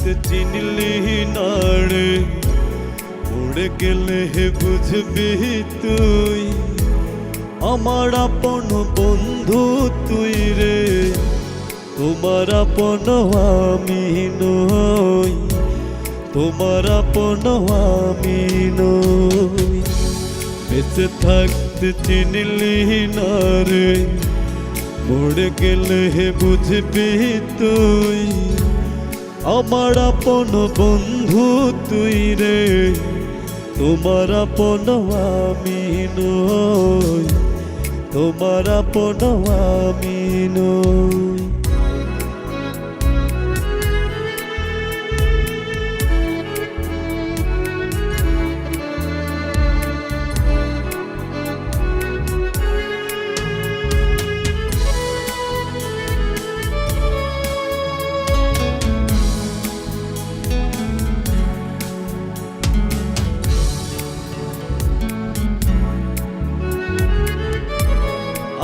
থাকতে চিনলি না রে, উড়ে গেলে বুঝবি তুই আমার আপন বন্ধু তুই রে। তোমার আপন আমি নই, তোমার আপন আমি নই। বেঁচে থাকতে চিনলি না রে, মরে গেলে বুঝবি তুই আমার আপন বন্ধু তুই রে। তোমার আপন আমি নই, তোমার আপন আমি নই।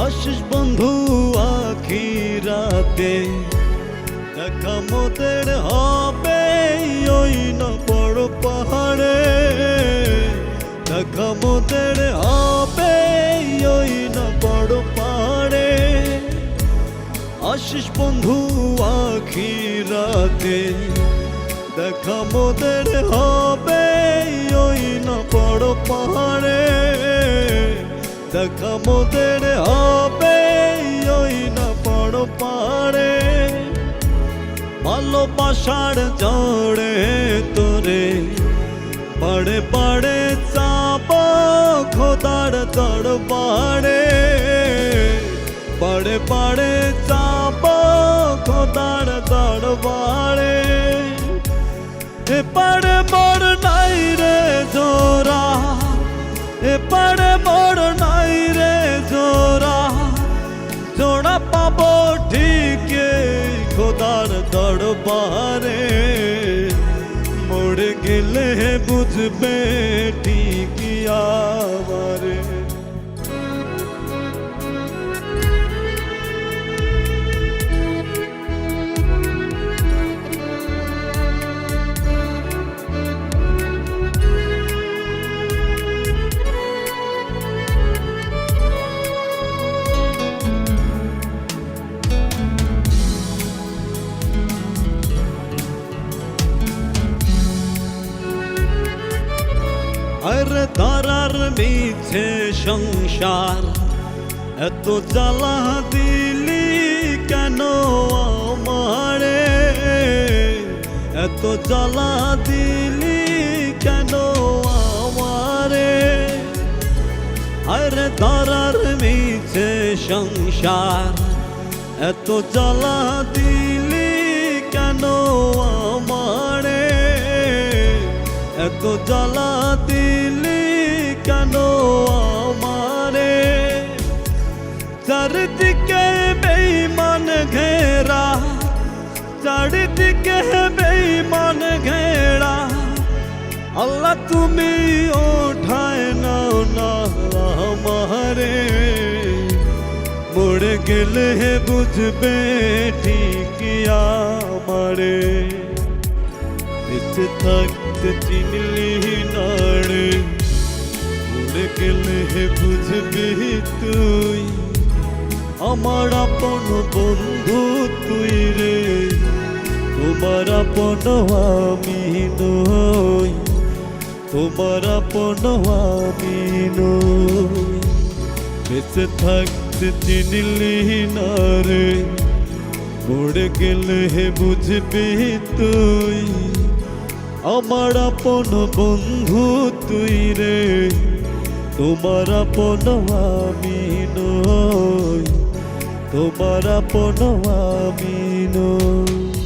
আশিস বন্ধু আখিরাতে দেখা মোদের হবে ওই না বড় পাহাড়ে, দেখা মোদের হবে ওই না বড় পাহাড়ে। আশিস বন্ধু আখিরাতে দেখা মোদের হবে ওই না বড় পাহাড়ে, দেখা মোদের হবে ওই না বড় পাহাড়ে। ভালোবাসার জড়ে তোরে পাড়ে পাড়ে চাপ খোদার দরবারে, পাড়ে পাড়ে চাপ খোদার দরবারে। এপারে মোর নাই রে জোরা, এপারে মোর নাই রে জোরা, জোড়া পাবো ঠিক খোদার দরবারে। মরে গেলে বুঝবে ঠিক আমারে। আরে ধরার মিছে সংসার এত জ্বালা দিলি কেন আমারে, এত জ্বালা দিলি কেন আমারে। আরে ধরার মিছে সংসার এত জ্বালা দিলি কেন আমারে, এত জ্বালা দিলি কেন আমারে। চারিদিকে বেঈমান ঘেরা, চারিদিকে বেঈমান ঘেরা, আল্লাহ তুমি ওঠায় নাও না আমারে। মরে গেলে বুঝবে ঠিক আমারে। বেঁচে থাকতে চিনলি না রে, মরে গেলে বুঝবি তুই আমার আপন বন্ধু তুই রে। তোমার আপন আমি নই, তোমার আপন আমি নই। বেঁচে থাকতে চিনলি না রে, মরে গেলে বুঝবি তুই আমার আপন বন্ধু তুই রে। তোমার আপন আমি নই, তোমার আপন আমি নই।